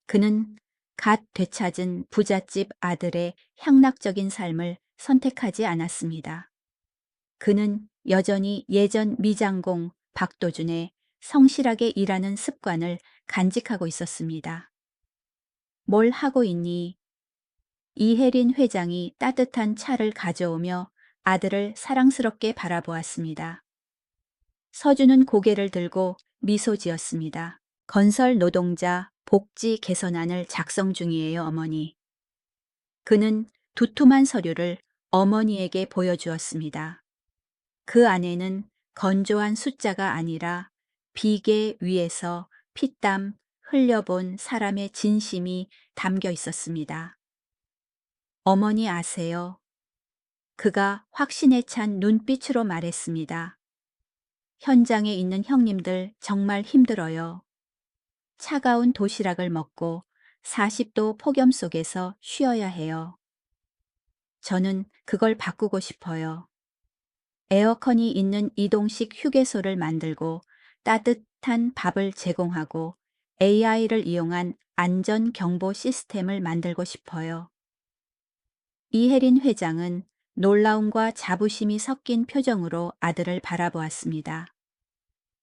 Speaker 1: 그는 갓 되찾은 부잣집 아들의 향락적인 삶을 선택하지 않았습니다. 그는 여전히 예전 미장공 박도준의 성실하게 일하는 습관을 간직하고 있었습니다. 뭘 하고 있니? 이혜린 회장이 따뜻한 차를 가져오며 아들을 사랑스럽게 바라보았습니다. 서준은 고개를 들고 미소 지었습니다. 건설 노동자 복지 개선안을 작성 중이에요, 어머니. 그는 두툼한 서류를 어머니에게 보여주었습니다. 그 안에는 건조한 숫자가 아니라 비계 위에서 피땀 흘려본 사람의 진심이 담겨 있었습니다. 어머니 아세요? 그가 확신에 찬 눈빛으로 말했습니다. 현장에 있는 형님들 정말 힘들어요. 차가운 도시락을 먹고 40도 폭염 속에서 쉬어야 해요. 저는 그걸 바꾸고 싶어요. 에어컨이 있는 이동식 휴게소를 만들고 따뜻한 밥을 제공하고 AI를 이용한 안전 경보 시스템을 만들고 싶어요. 이혜린 회장은 놀라움과 자부심이 섞인 표정으로 아들을 바라보았습니다.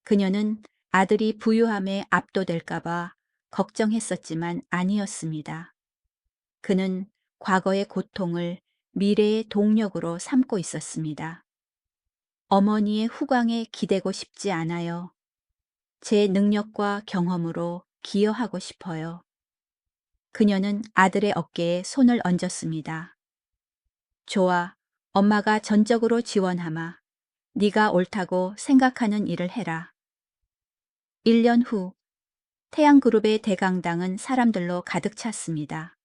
Speaker 1: 그녀는 아들이 부유함에 압도될까봐 걱정했었지만 아니었습니다. 그는 과거의 고통을 미래의 동력으로 삼고 있었습니다. 어머니의 후광에 기대고 싶지 않아요. 제 능력과 경험으로 기여하고 싶어요. 그녀는 아들의 어깨에 손을 얹었습니다. 좋아, 엄마가 전적으로 지원하마. 네가 옳다고 생각하는 일을 해라. 1년 후 태양그룹의 대강당은 사람들로 가득 찼습니다.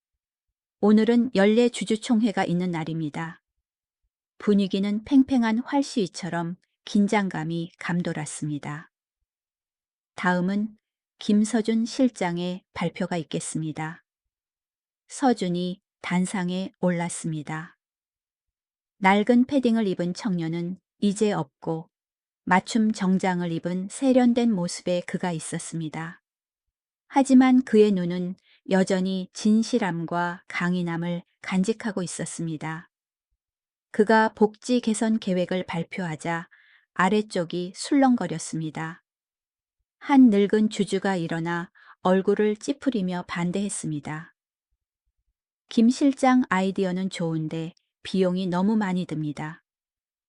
Speaker 1: 오늘은 연례 주주총회가 있는 날입니다. 분위기는 팽팽한 활시위처럼 긴장감이 감돌았습니다. 다음은 김서준 실장의 발표가 있겠습니다. 서준이 단상에 올랐습니다. 낡은 패딩을 입은 청년은 이제 없고 맞춤 정장을 입은 세련된 모습의 그가 있었습니다. 하지만 그의 눈은 여전히 진실함과 강인함을 간직하고 있었습니다. 그가 복지 개선 계획을 발표하자 아래쪽이 술렁거렸습니다. 한 늙은 주주가 일어나 얼굴을 찌푸리며 반대했습니다. 김 실장 아이디어는 좋은데 비용이 너무 많이 듭니다.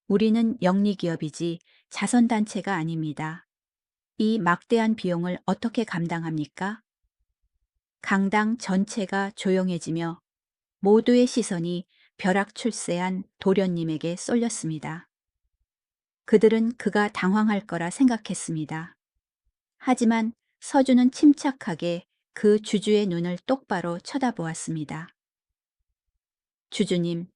Speaker 1: 우리는 영리기업이지 자선단체가 아닙니다. 이 막대한 비용을 어떻게 감당합니까? 강당 전체가 조용해지며 모두의 시선이 벼락출세한 도련님에게 쏠렸습니다. 그들은 그가 당황할 거라 생각했습니다. 하지만 서준은 침착하게 그 주주의 눈을 똑바로 쳐다보았습니다. 주주님,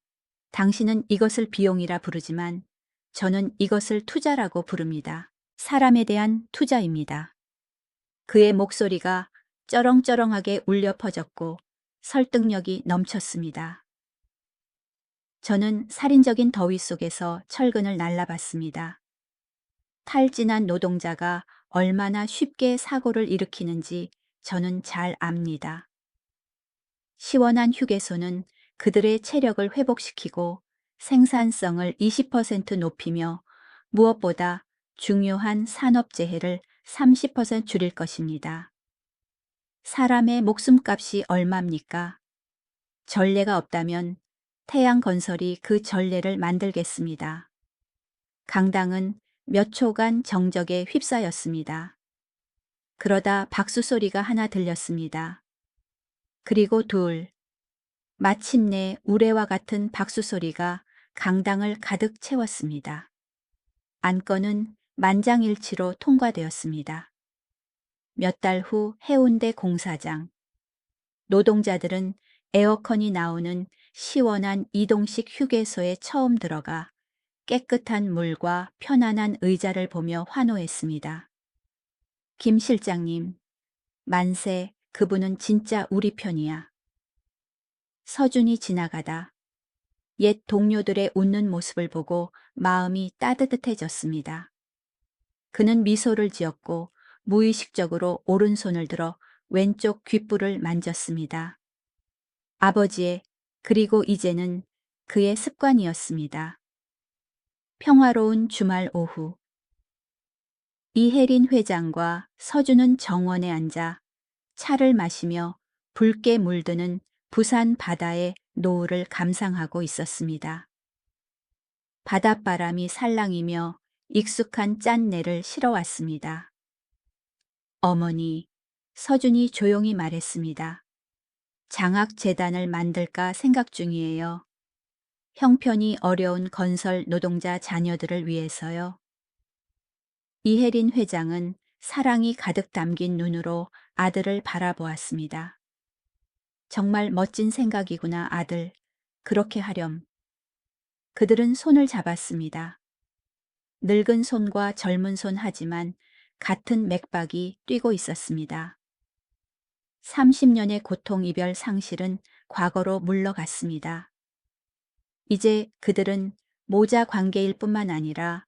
Speaker 1: 당신은 이것을 비용이라 부르지만 저는 이것을 투자라고 부릅니다. 사람에 대한 투자입니다. 그의 목소리가 쩌렁쩌렁하게 울려 퍼졌고 설득력이 넘쳤습니다. 저는 살인적인 더위 속에서 철근을 날라봤습니다. 탈진한 노동자가 얼마나 쉽게 사고를 일으키는지 저는 잘 압니다. 시원한 휴게소는 그들의 체력을 회복시키고 생산성을 20% 높이며 무엇보다 중요한 산업재해를 30% 줄일 것입니다. 사람의 목숨값이 얼마입니까? 전례가 없다면 태양건설이 그 전례를 만들겠습니다. 강당은 몇 초간 정적에 휩싸였습니다. 그러다 박수 소리가 하나 들렸습니다. 그리고 둘. 마침내 우레와 같은 박수 소리가 강당을 가득 채웠습니다. 안건은 만장일치로 통과되었습니다. 몇 달 후 해운대 공사장. 노동자들은 에어컨이 나오는 시원한 이동식 휴게소에 처음 들어가 깨끗한 물과 편안한 의자를 보며 환호했습니다. 김 실장님, 만세, 그분은 진짜 우리 편이야. 서준이 지나가다 옛 동료들의 웃는 모습을 보고 마음이 따뜻해졌습니다. 그는 미소를 지었고 무의식적으로 오른손을 들어 왼쪽 귓불을 만졌습니다. 아버지의, 그리고 이제는 그의 습관이었습니다. 평화로운 주말 오후. 이혜린 회장과 서준은 정원에 앉아 차를 마시며 붉게 물드는 부산 바다의 노을을 감상하고 있었습니다. 바닷바람이 살랑이며 익숙한 짠내를 실어왔습니다. 어머니, 서준이 조용히 말했습니다. 장학재단을 만들까 생각 중이에요. 형편이 어려운 건설 노동자 자녀들을 위해서요. 이혜린 회장은 사랑이 가득 담긴 눈으로 아들을 바라보았습니다. 정말 멋진 생각이구나, 아들. 그렇게 하렴. 그들은 손을 잡았습니다. 늙은 손과 젊은 손 하지만 같은 맥박이 뛰고 있었습니다. 30년의 고통 이별 상실은 과거로 물러갔습니다. 이제 그들은 모자 관계일 뿐만 아니라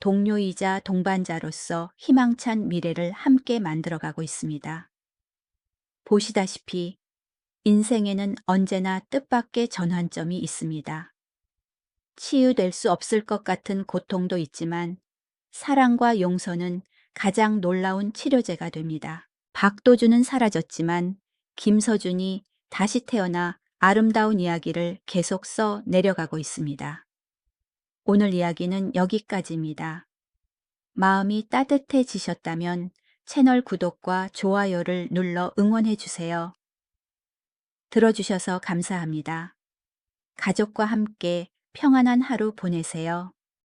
Speaker 1: 동료이자 동반자로서 희망찬 미래를 함께 만들어가고 있습니다. 보시다시피 인생에는 언제나 뜻밖의 전환점이 있습니다. 치유될 수 없을 것 같은 고통도 있지만 사랑과 용서는 가장 놀라운 치료제가 됩니다. 박도준은 사라졌지만 김서준이 다시 태어나 아름다운 이야기를 계속 써 내려가고 있습니다. 오늘 이야기는 여기까지입니다. 마음이 따뜻해지셨다면 채널 구독과 좋아요를 눌러 응원해 주세요. 들어주셔서 감사합니다. 가족과 함께 평안한 하루 보내세요.